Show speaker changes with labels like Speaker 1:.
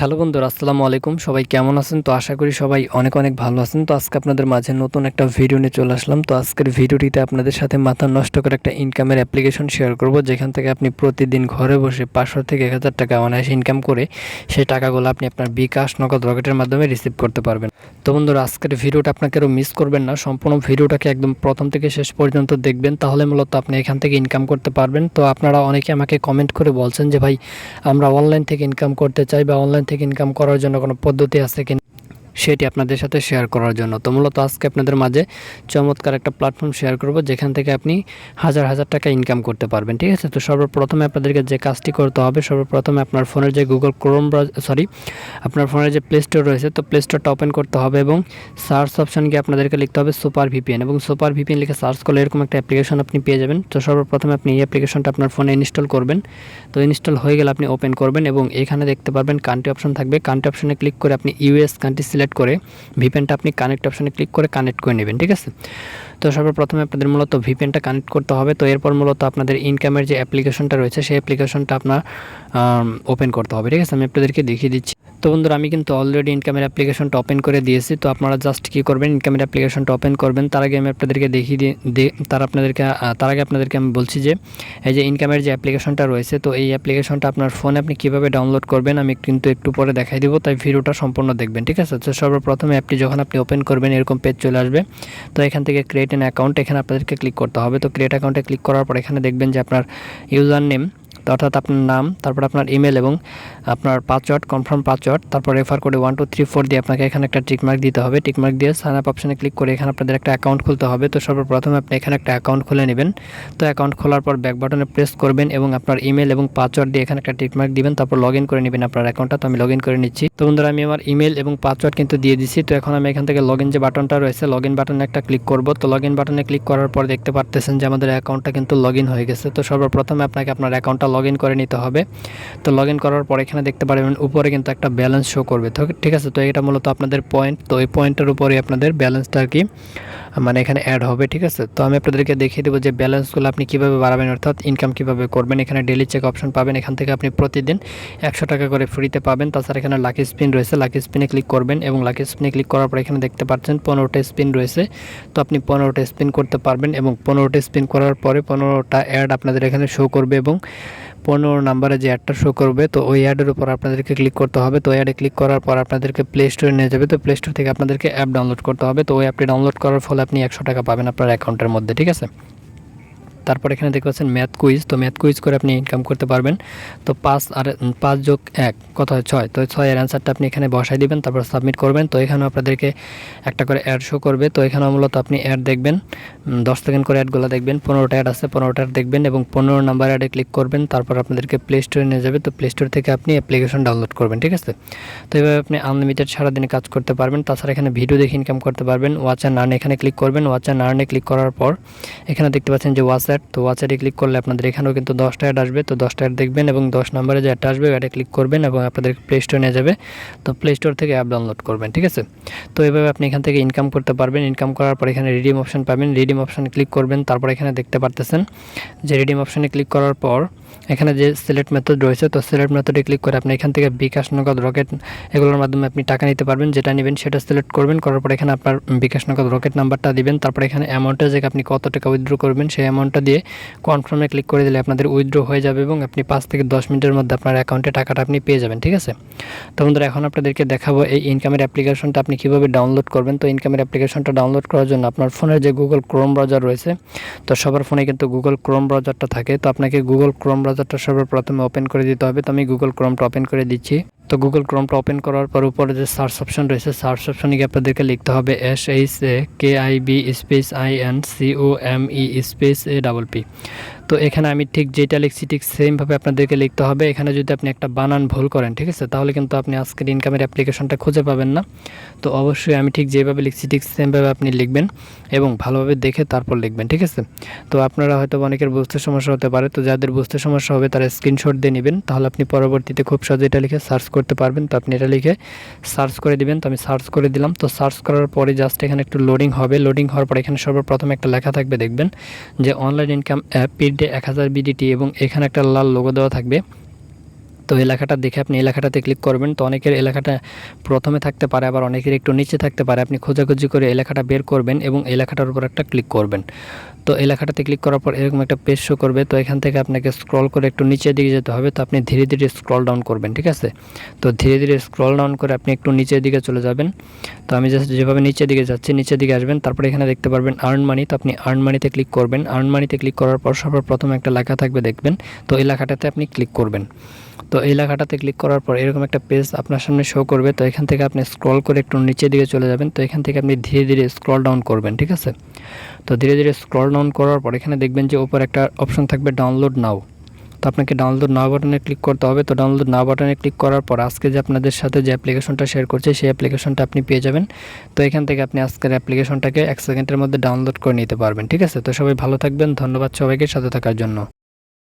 Speaker 1: Hello বন্ধুরা, আসসালামু আলাইকুম। সবাই কেমন আছেন? তো আশা করি সবাই অনেক অনেক ভালো আছেন। তো আজকে আপনাদের মাঝে নতুন একটা ভিডিও নিয়ে চলে আসলাম। তো আজকের ভিডিওটিতে আপনাদের সাথে মাথা নষ্ট করে একটা ইনকামের অ্যাপ্লিকেশন শেয়ার করব, যেখান থেকে আপনি প্রতিদিন ঘরে বসে 500 থেকে 1000 টাকা অনায়াসে ইনকাম করে সেই টাকাগুলো আপনি আপনার বিকাশ, নগদ, রকেটের মাধ্যমে রিসিভ করতে পারবেন। তো বন্ধুরা, আজকের ভিডিওটা আপনাকে আরও মিস করবেন না, সম্পূর্ণ ভিডিওটাকে একদম প্রথম থেকে শেষ পর্যন্ত দেখবেন, তাহলে মূলত আপনি এখান থেকে ইনকাম করতে পারবেন। তো আপনারা অনেকে আমাকে কমেন্ট করে বলছেন যে ভাই, আমরা অনলাইন থেকে ইনকাম করতে চাই বা অনলাইন থেকে ইনকাম করার জন্য কোনো পদ্ধতি আছে কিনা, সেটি আপনাদের সাথে শেয়ার করার জন্য। তো মূলত আজকে আপনাদের মাঝে চমৎকার একটা প্ল্যাটফর্ম শেয়ার করব, যেখান থেকে আপনি হাজার হাজার টাকা ইনকাম করতে পারবেন। ঠিক আছে, তো সর্বপ্রথমে আপনাদেরকে যে কাজটি করতে হবে, সর্বপ্রথমে আপনার ফোনের যে গুগল ক্রোম আপনার ফোনের যে প্লে স্টোর রয়েছে, তো প্লে স্টোরটা ওপেন করতে হবে এবং সার্চ অপশন গিয়ে আপনাদেরকে লিখতে হবে সুপার ভিপিএন, এবং সুপার ভিপিএন লিখে সার্চ করলে এরকম একটা অ্যাপ্লিকেশন আপনি পেয়ে যাবেন। তো সর্বপ্রথমে আপনি এই অ্যাপ্লিকেশনটা আপনার ফোনে ইনস্টল করবেন। তো ইনস্টল হয়ে গেলে আপনি ওপেন করবেন এবং এখানে দেখতে পারবেন কান্ট্রি অপশন থাকবে। কান্ট্রি অপশনে ক্লিক করে আপনি ইউএস কান্ট্রি সিলেক্ট করে ভিপিএনটা আপনি কানেক্ট অপশনে ক্লিক করে কানেক্ট করে নেবেন। ঠিক আছে, তো সর্বপ্রথমে আপনাদের মূলত ভিপিএনটা কানেক্ট করতে হবে। তো এরপর মূলত আপনাদের ইনকামের যে অ্যাপ্লিকেশনটা রয়েছে, সেই অ্যাপ্লিকেশনটা আপনার ওপেন করতে হবে। ঠিক আছে, আমি আপনাদেরকে দেখিয়ে দিচ্ছি। তো বন্ধুরা, আমি কিন্তু অলরেডি ইনকামের অ্যাপ্লিকেশনটা ওপেন করে দিয়েছি। তো আপনারা জাস্ট কী করবেন, ইনকামের অ্যাপ্লিকেশনটা ওপেন করবেন। তার আগে আমি আপনাদেরকে দেখিয়ে তার আগে আপনাদেরকে আমি বলছি যে এই যে ইনকামের যে অ্যাপ্লিকেশনটা রয়েছে, তো এই অ্যাপ্লিকেশনটা আপনার ফোনে আপনি কীভাবে ডাউনলোড করবেন আমি কিন্তু একটু পরে দেখাই দিব, তাই ভিডিওটা সম্পূর্ণ দেখবেন। ঠিক আছে, তো সর্বপ্রথমে অ্যাপটি যখন আপনি ওপেন করবেন এরকম পেজ চলে আসবে। তো এখান থেকে ক্রিয়েট অ্যান অ্যাকাউন্ট, এখানে আপনাদেরকে ক্লিক করতে হবে। তো ক্রিয়েট অ্যাকাউন্টে ক্লিক করার পর এখানে দেখবেন যে আপনার ইউজার নেম, তো অর্থাৎ আপনার নাম, তারপর আপনার ইমেল এবং আপনার পাসওয়ার্ড, কনফার্ম পাসওয়ার্ড, তারপর রেফার কোড 1 2 3 4 দিয়ে আপনাকে এখানে একটা টিকমার্ক দিতে হবে। টিকমার্ক দিয়ে সাইন আপ অপশনে ক্লিক করে এখানে আপনাদের একটা অ্যাকাউন্ট খুলতে হবে। তো সর্বপ্রথমে আপনি এখানে একটা অ্যাকাউন্ট খুলে নেবেন। তো অ্যাকাউন্ট খোলার পর ব্যাক বাটনে প্রেস করবেন এবং আপনার ইমেল এবং পাসওয়ার্ড দিয়ে এখানে একটা টিকমার্ক দিবেন, তারপর লগ ইন করে নেবেন আপনার অ্যাকাউন্টটা। তো আমি লগ ইন করে নিচ্ছি। তো বন্ধুরা, আমি আমার ইমেল এবং পাসওয়ার্ড কিন্তু দিয়ে দিচ্ছি। তো এখন আমি এখান থেকে লগ ইন যে বাটনটা রয়েছে, লগ ইন বাটনে একটা ক্লিক করব। তো লগ ইন বাটনে ক্লিক করার পর দেখতে পারতেছেন যে আমাদের অ্যাকাউন্টটা কিন্তু লগ ইন হয়ে গেছে। তো সর্বপ্রথমে আপনাকে আপনার অ্যাকাউন্টটা লগ ইন করে নিতে হবে। তো লগ ইন করার পর এখানে দেখতে পারবেন উপরে কিন্তু একটা ব্যালেন্স শো করবে। তো ঠিক আছে, তো এটা মূলত আপনাদের পয়েন্ট। তো এই পয়েন্টের উপরে আপনাদের ব্যালেন্সটা আর কি মানে এখানে অ্যাড হবে। ঠিক আছে, তো আমি আপনাদেরকে দেখিয়ে দেবো যে ব্যালেন্সগুলো আপনি কীভাবে বাড়াবেন, অর্থাৎ ইনকাম কীভাবে করবেন। এখানে ডেলি চেক অপশন পাবেন, এখান থেকে আপনি প্রতিদিন 100 টাকা করে ফ্রিতে পাবেন। তাছাড়া এখানে লাকি স্পিন রয়েছে, লাকি স্পিনে ক্লিক করবেন এবং লাকি স্পিনে ক্লিক করার পর এখানে দেখতে পাচ্ছেন 15টা স্পিন রয়েছে। তো আপনি 15টা স্পিন করতে পারবেন এবং 15টা স্পিন করার পরে 15টা অ্যাড আপনাদের এখানে শো করবে এবং 15 নাম্বারে যে অ্যাডটা শো করবে, তো ওই অ্যাডের উপর আপনাদেরকে ক্লিক করতে হবে। তো অ্যাডে ক্লিক করার পর আপনাদেরকে প্লে স্টোরে নিয়ে যাবে। তো প্লে স্টোর থেকে আপনাদেরকে অ্যাপ ডাউনলোড করতে হবে। তো ওই অ্যাপটি ডাউনলোড করার ফলে আপনি 100 টাকা পাবেন আপনার অ্যাকাউন্টের মধ্যে। ঠিক আছে, তারপর এখানে দেখতে পাচ্ছেন ম্যাথ কুইজ। তো ম্যাথ কুইজ করে আপনি ইনকাম করতে পারবেন। তো 5 যোগ 1 কত হয় 6। তো 6 এর অ্যান্সারটা আপনি এখানে বসাই দিবেন, তারপর সাবমিট করবেন। তো এখানেও আপনাদেরকে একটা করে অ্যাড শো করবে। তো এখানেও মূলত আপনি অ্যাড দেখবেন, 10 সেকেন্ড করে অ্যাডগুলো দেখবেন। 15টা অ্যাড আছে, 15টা দেখবেন এবং 15 নাম্বার অ্যাডে ক্লিক করবেন। তারপর আপনাদেরকে প্লে স্টোরে নিয়ে যাবে। তো প্লে স্টোর থেকে আপনি অ্যাপ্লিকেশন ডাউনলোড করবেন। ঠিক আছে, তো এইভাবে আপনি আনলিমিটেড সারাদিনে কাজ করতে পারবেন। তাছাড়া এখানে ভিডিও দেখে ইনকাম করতে পারবেন। ওয়াচ অ্যান্ড আর্ন এখানে ক্লিক করবেন। ওয়াচ অ্যান্ড আর্নে ক্লিক করার পর এখানে দেখতে পাচ্ছেন যে ওয়াচ অ্যাড। তো ওয়াচ অ্যাডে ক্লিক করলে আপনাদের এখানেও কিন্তু 10টা অ্যাড আসবে। তো 10টা অ্যাড দেখবেন এবং 10 নম্বরে যে অ্যাডটা আসবে অ্যাডে ক্লিক করবেন এবং আপনাদের প্লে স্টোরে নিয়ে যাবে। তো প্লে স্টোর থেকে অ্যাপ ডাউনলোড করবেন। ঠিক আছে, তো এইভাবে আপনি এখান থেকে ইনকাম করতে পারবেন। ইনকাম করার পর এখানে রিডিম অপশন পাবেন, রিডিম অপশানে ক্লিক করবেন। তারপর এখানে দেখতে পারতেছেন যে রিডিম অপশানে ক্লিক করার পর এখানে যে সিলেক্ট মেথড রয়েছে, তো সিলেক্ট মেথডে ক্লিক করে আপনি এখান থেকে বিকাশ, নগদ, রকেট এগুলোর মাধ্যমে আপনি টাকা নিতে পারবেন। যেটা নেবেন সেটা সিলেক্ট করবেন, করার পর এখানে আপনার বিকাশ, নগদ, রকেট নাম্বারটা দিবেন। তারপর এখানে অ্যামাউন্টটা যে আপনি কত টাকা উইথড্র করবেন সেই অ্যামাউন্টটা দিয়ে কনফার্মে ক্লিক করে দিলে আপনাদের উইথড্র হয়ে যাবে এবং আপনি 5 থেকে 10 মিনিটের মধ্যে আপনার অ্যাকাউন্টে টাকাটা আপনি পেয়ে যাবেন। ঠিক আছে, তো বন্ধুরা, এখন আপনাদেরকে দেখাবো এই ইনকামের অ্যাপ্লিকেশনটা আপনি কীভাবে ডাউনলোড করবেন। তো ইনকামের অ্যাপ্লিকেশনটা ডাউনলোড করার জন্য আপনার ফোনের যে গুগল ক্রোম ব্রাউজার রয়েছে, তো সবার ফোনে কিন্তু গুগল ক্রোম ব্রাউজারটা থাকে। তো আপনাকে গুগল ক্রোম ব্রাউজারটা সর্বপ্রথমে ওপেন করে দিতে হবে। তো আমি গুগল ক্রোমটা ওপেন করে দিচ্ছি। তো গুগল ক্রোমটা ওপেন করার পর উপরে যে সার্চ অপশন রয়েছে, সার্চ অপশনে গিয়ে আপনাদেরকে লিখতে হবে SHAKIB space INCOME space APP। তো এখানে আমি ঠিক যেটা লিখছি ঠিক সেমভাবে আপনাদেরকে লিখতে হবে। এখানে যদি আপনি একটা বানান ভুল করেন, ঠিক আছে, তাহলে কিন্তু আপনি আজকের ইনকামের অ্যাপ্লিকেশনটা খুঁজে পাবেন না। তো অবশ্যই আমি ঠিক যেভাবে লিখছি ঠিক সেমভাবে আপনি লিখবেন এবং ভালোভাবে দেখে তারপর লিখবেন। ঠিক আছে, তো আপনারা হয়তো অনেকের বুঝতে সমস্যা হতে পারে। তো যাদের বুঝতে সমস্যা হবে তারা স্ক্রিনশট দিয়ে নেবেন, তাহলে আপনি পরবর্তীতে খুব সহজে এটা লিখে সার্চ করতে পারবেন। তো আপনি এটা লিখে সার্চ করে দিবেন। তো আমি সার্চ করে দিলাম। তো সার্চ করার পরে জাস্ট এখানে একটু লোডিং হবে। লোডিং হওয়ার পর এখানে সর্বপ্রথম একটা লেখা থাকবে, দেখবেন যে online income app, PID day 1000 BDT এবং এখানে একটা লাল লোগো দেওয়া থাকবে। তো তো এই লেখাটা দেখে আপনি এই লেখাটাতে ক্লিক করবেন। তো অনেকের এই লেখাটা প্রথমে থাকতে পারে, আবার অনেকের একটু নিচে থাকতে পারে। আপনি খোঁজাখুঁজি করে এই লেখাটা বের করবেন এবং এই লেখাটার উপর একটা ক্লিক করবেন। তো এই লেখাটাতে ক্লিক করার পর এরকম একটা পেজ শো করবে। তো এখান থেকে আপনাকে স্ক্রল করে একটু নিচের দিকে যেতে হবে। তো আপনি ধীরে ধীরে স্ক্রল ডাউন করবেন, ঠিক আছে। তো ধীরে ধীরে স্ক্রল ডাউন করে আপনি একটু নিচের দিকে চলে যাবেন। তো আমি জাস্ট যেভাবে নিচের দিকে যাচ্ছি, নিচের দিকে আসবেন, তারপরে এখানে দেখতে পারবেন আর্ন মানি। তো আপনি আর্ন মানিতে ক্লিক করবেন। আর্ন মানিতে ক্লিক করার পর সর্বপ্রথম একটা লেখা থাকবে দেখবেন। তো এই লেখাটাতে আপনি ক্লিক করবেন। তো এই লেখাটাতে ক্লিক করার পর এরকম একটা পেজ আপনার সামনে শো করবে। তো এখান থেকে আপনি স্ক্রল করে একটু নিচের দিকে চলে যাবেন। তো এখান থেকে আপনি ধীরে ধীরে স্ক্রল ডাউন করবেন, ঠিক আছে। তো ধীরে ধীরে স্ক্রল ডাউন করার পর এখানে দেখবেন যে উপর একটা অপশন থাকবে ডাউনলোড নাও। তো আপনাকে ডাউনলোড নাও বাটনে ক্লিক করতে হবে। তো ডাউনলোড নাও বাটনে ক্লিক করার পর আজকে যে আপনাদের সাথে যে অ্যাপ্লিকেশনটা শেয়ার করছে সেই অ্যাপ্লিকেশনটা আপনি পেয়ে যাবেন। তো এখান থেকে আপনি আজকের অ্যাপ্লিকেশনটাকে 1 সেকেন্ডের মধ্যে ডাউনলোড করে নিতে পারবেন, ঠিক আছে। তো সবাই ভালো থাকবেন, ধন্যবাদ সবাইকে সাথে থাকার জন্য।